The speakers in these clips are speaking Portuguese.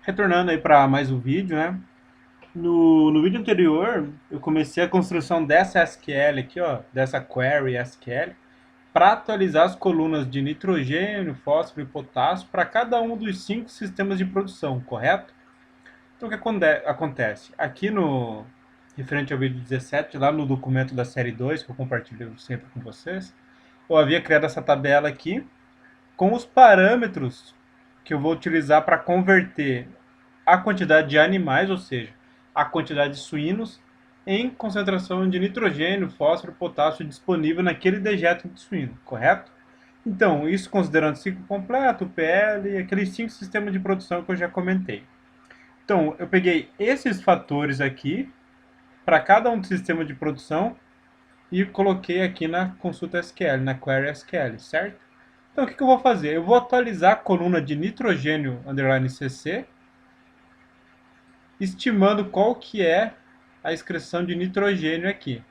Retornando aí para mais um vídeo, né? No vídeo anterior, eu comecei a construção dessa SQL aqui, ó, dessa query SQL, para atualizar as colunas de nitrogênio, fósforo e potássio para cada um dos 5 sistemas de produção, correto? Então, o que acontece? Aqui no referente ao vídeo 17, lá no documento da série 2, que eu compartilho sempre com vocês, eu havia criado essa tabela aqui com os parâmetros que eu vou utilizar para converter a quantidade de animais, ou seja, a quantidade de suínos, em concentração de nitrogênio, fósforo e potássio disponível naquele dejeto de suíno, correto? Então, isso considerando o ciclo completo, o PL e aqueles 5 sistemas de produção que eu já comentei. Então, eu peguei esses fatores aqui para cada um dos sistemas de produção e coloquei aqui na consulta SQL, na query SQL, certo? Então, o que eu vou fazer? Eu vou atualizar a coluna de nitrogênio underline CC, estimando qual que é a excreção de nitrogênio aqui.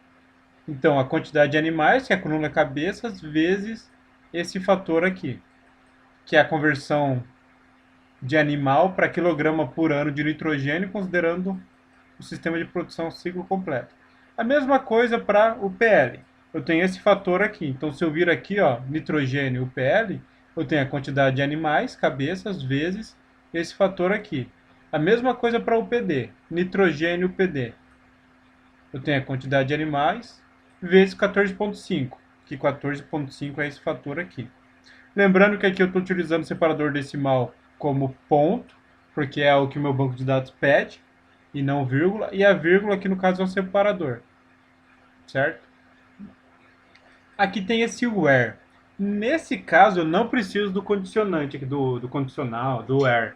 Então, a quantidade de animais, que é a coluna cabeças, vezes esse fator aqui, que é a conversão de animal para quilograma por ano de nitrogênio, considerando o sistema de produção ciclo completo. A mesma coisa para o PL. Eu tenho esse fator aqui. Então, se eu vir aqui, ó, nitrogênio e o PL, eu tenho a quantidade de animais, cabeças, vezes esse fator aqui. A mesma coisa para o PD, nitrogênio e PD. Eu tenho a quantidade de animais vezes 14,5, que 14,5 é esse fator aqui. Lembrando que aqui eu estou utilizando o separador decimal como ponto, porque é o que o meu banco de dados pede, e não vírgula, e a vírgula aqui no caso é o separador, certo? Aqui tem esse where. Nesse caso eu não preciso do condicionante, do condicional, do where,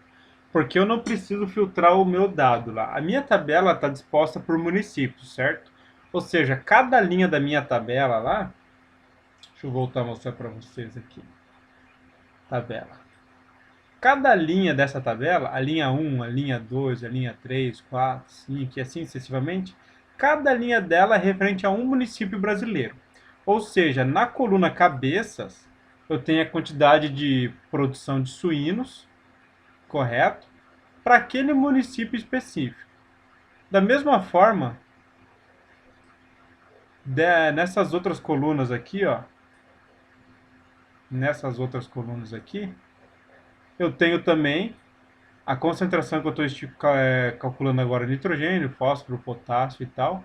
porque eu não preciso filtrar o meu dado lá. A minha tabela está disposta por municípios, certo? Ou seja, cada linha da minha tabela lá, deixa eu voltar a mostrar para vocês aqui, tabela. Cada linha dessa tabela, a linha 1, a linha 2, a linha 3, 4, 5 e assim sucessivamente, cada linha dela é referente a um município brasileiro. Ou seja, na coluna cabeças, eu tenho a quantidade de produção de suínos, correto? Para aquele município específico. Da mesma forma, nessas outras colunas aqui, ó, nessas outras colunas aqui, eu tenho também a concentração que eu estou calculando agora, nitrogênio, fósforo, potássio e tal,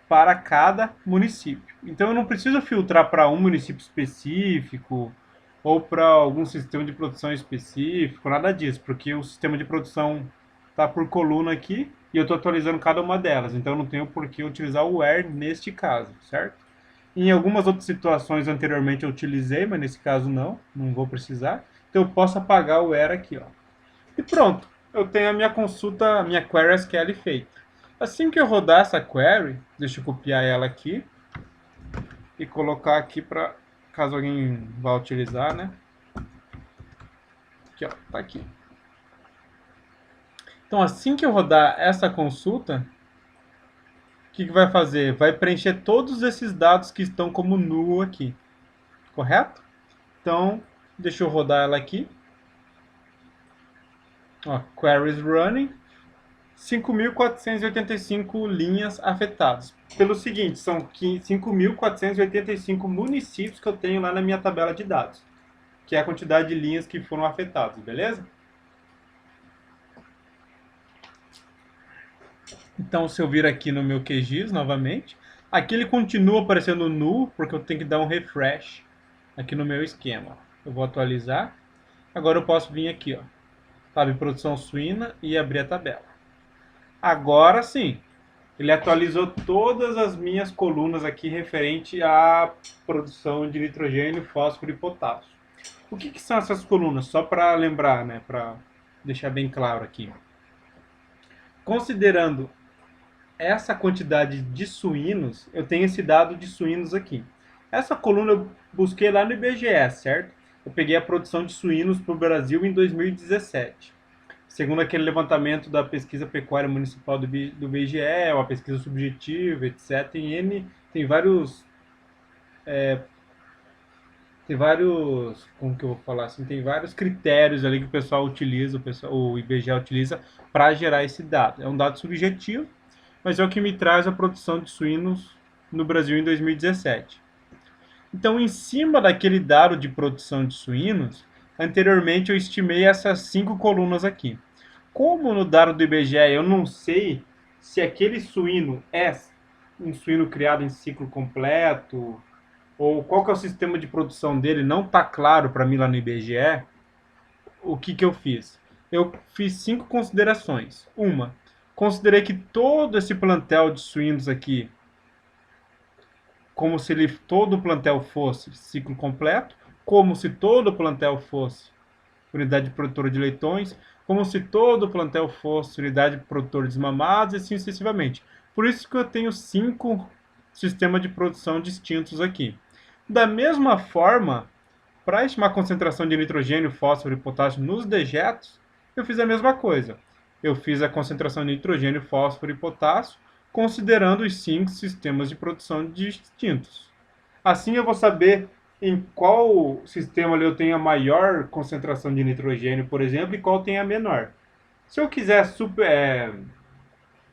para cada município. Então eu não preciso filtrar para um município específico ou para algum sistema de produção específico, nada disso, porque o sistema de produção está por coluna aqui e eu estou atualizando cada uma delas, então eu não tenho por que utilizar o where neste caso, certo? Em algumas outras situações anteriormente eu utilizei, mas nesse caso não vou precisar. Então eu posso apagar o where aqui, ó. E pronto, eu tenho a minha consulta, a minha query SQL feita. Assim que eu rodar essa query, deixa eu copiar ela aqui e colocar aqui para caso alguém vá utilizar, né? Aqui, ó, tá aqui. Então, assim que eu rodar essa consulta, o que vai fazer? Vai preencher todos esses dados que estão como null aqui, correto? Então, deixa eu rodar ela aqui. Ó, queries running. 5.485 linhas afetadas. Pelo seguinte, são 5.485 municípios que eu tenho lá na minha tabela de dados, que é a quantidade de linhas que foram afetadas, beleza? Então, se eu vir aqui no meu QGIS novamente, aqui ele continua aparecendo null, porque eu tenho que dar um refresh aqui no meu esquema. Eu vou atualizar. Agora eu posso vir aqui, ó, tab produção suína e abrir a tabela. Agora sim, ele atualizou todas as minhas colunas aqui referente à produção de nitrogênio, fósforo e potássio. O que são essas colunas? Só para lembrar, né, para deixar bem claro aqui. Considerando essa quantidade de suínos, eu tenho esse dado de suínos aqui. Essa coluna eu busquei lá no IBGE, certo? Eu peguei a produção de suínos para o Brasil em 2017. Segundo aquele levantamento da pesquisa pecuária municipal do IBGE, uma pesquisa subjetiva, etc. Tem vários tem vários, como que eu vou falar assim, tem vários critérios ali que o pessoal utiliza, o IBGE utiliza para gerar esse dado. É um dado subjetivo, mas é o que me traz a produção de suínos no Brasil em 2017. Então, em cima daquele dado de produção de suínos, anteriormente eu estimei essas 5 colunas aqui. Como no dado do IBGE eu não sei se aquele suíno é um suíno criado em ciclo completo, ou qual que é o sistema de produção dele, não está claro para mim lá no IBGE, o que eu fiz? Eu fiz 5 considerações. Uma, considerei que todo esse plantel de suínos aqui, como se ele, todo o plantel fosse ciclo completo, como se todo o plantel fosse unidade produtora de leitões, como se todo o plantel fosse unidade produtora de desmamados e assim sucessivamente. Por isso que eu tenho 5 sistemas de produção distintos aqui. Da mesma forma, para estimar a concentração de nitrogênio, fósforo e potássio nos dejetos, eu fiz a mesma coisa. Eu fiz a concentração de nitrogênio, fósforo e potássio, considerando os 5 sistemas de produção distintos. Assim eu vou saber em qual sistema ali eu tenho a maior concentração de nitrogênio, por exemplo, e qual tem a menor. Se eu quiser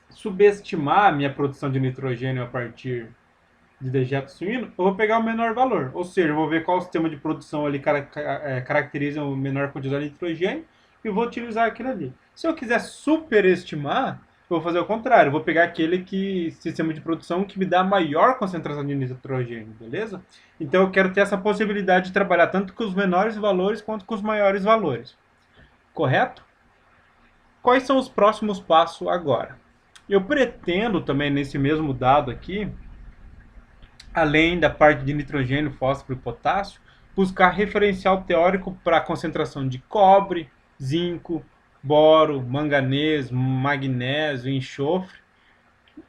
subestimar a minha produção de nitrogênio a partir de dejeto suíno, eu vou pegar o menor valor. Ou seja, eu vou ver qual sistema de produção ali caracteriza a menor quantidade de nitrogênio e vou utilizar aquilo ali. Se eu quiser superestimar, eu vou fazer o contrário. Eu vou pegar aquele sistema de produção que me dá a maior concentração de nitrogênio, beleza? Então eu quero ter essa possibilidade de trabalhar tanto com os menores valores quanto com os maiores valores. Correto? Quais são os próximos passos agora? Eu pretendo também nesse mesmo dado aqui, além da parte de nitrogênio, fósforo e potássio, buscar referencial teórico para a concentração de cobre, zinco, boro, manganês, magnésio, enxofre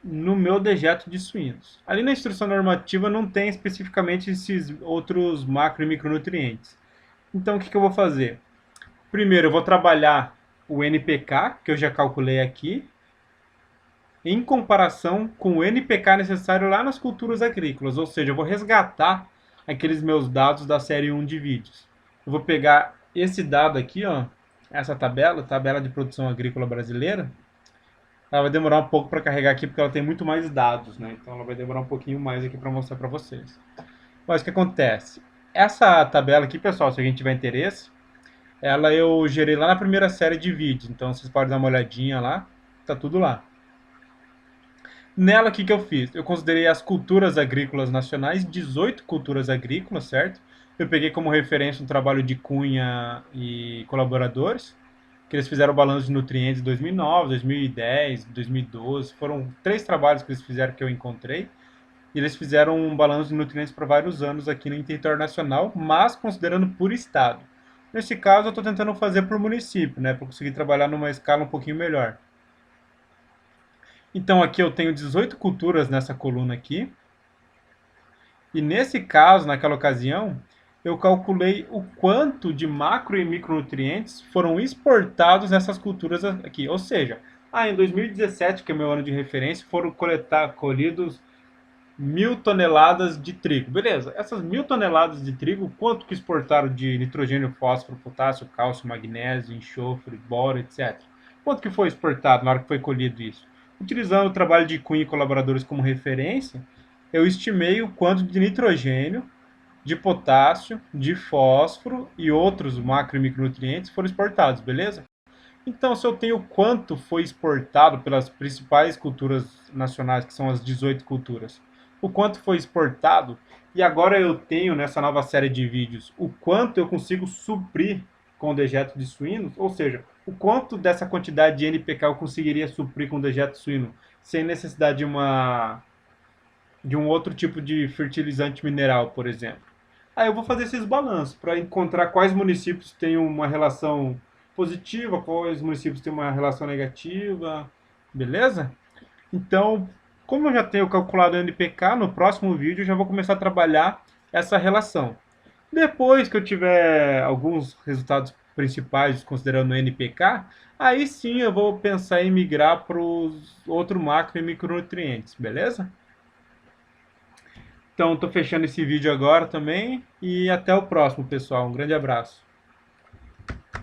no meu dejeto de suínos. Ali na instrução normativa não tem especificamente esses outros macro e micronutrientes. Então o que eu vou fazer? Primeiro eu vou trabalhar o NPK, que eu já calculei aqui, em comparação com o NPK necessário lá nas culturas agrícolas, ou seja, eu vou resgatar aqueles meus dados da série 1 de vídeos. Eu vou pegar esse dado aqui, ó, essa tabela de produção agrícola brasileira. Ela vai demorar um pouco para carregar aqui porque ela tem muito mais dados, né? Então ela vai demorar um pouquinho mais aqui para mostrar para vocês. Mas o que acontece? Essa tabela aqui, pessoal, se alguém tiver interesse, ela eu gerei lá na primeira série de vídeos, então vocês podem dar uma olhadinha lá, tá tudo lá. Nela, o que eu fiz? Eu considerei as culturas agrícolas nacionais, 18 culturas agrícolas, certo? Eu peguei como referência um trabalho de Cunha e colaboradores, que eles fizeram o balanço de nutrientes em 2009, 2010, 2012. Foram 3 trabalhos que eles fizeram que eu encontrei. E eles fizeram um balanço de nutrientes por vários anos aqui no território nacional, mas considerando por estado. Nesse caso, eu estou tentando fazer por município, né, para conseguir trabalhar numa escala um pouquinho melhor. Então aqui eu tenho 18 culturas nessa coluna aqui. E nesse caso, naquela ocasião, eu calculei o quanto de macro e micronutrientes foram exportados nessas culturas aqui. Ou seja, em 2017, que é meu ano de referência, foram colhidos 1.000 toneladas de trigo. Beleza, essas 1.000 toneladas de trigo, quanto que exportaram de nitrogênio, fósforo, potássio, cálcio, magnésio, enxofre, boro, etc. Quanto que foi exportado na hora que foi colhido isso? Utilizando o trabalho de Cunha e colaboradores como referência, eu estimei o quanto de nitrogênio, de potássio, de fósforo e outros macro e micronutrientes foram exportados, beleza? Então, se eu tenho quanto foi exportado pelas principais culturas nacionais, que são as 18 culturas, o quanto foi exportado, e agora eu tenho nessa nova série de vídeos o quanto eu consigo suprir com o dejeto de suínos, ou seja, o quanto dessa quantidade de NPK eu conseguiria suprir com o dejeto suíno sem necessidade de um outro tipo de fertilizante mineral, por exemplo. Aí eu vou fazer esses balanços para encontrar quais municípios têm uma relação positiva, quais municípios têm uma relação negativa, beleza? Então, como eu já tenho calculado o NPK, no próximo vídeo eu já vou começar a trabalhar essa relação. Depois que eu tiver alguns resultados principais considerando o NPK, aí sim eu vou pensar em migrar para os outros macro e micronutrientes, beleza? Então, estou fechando esse vídeo agora também e até o próximo, pessoal. Um grande abraço.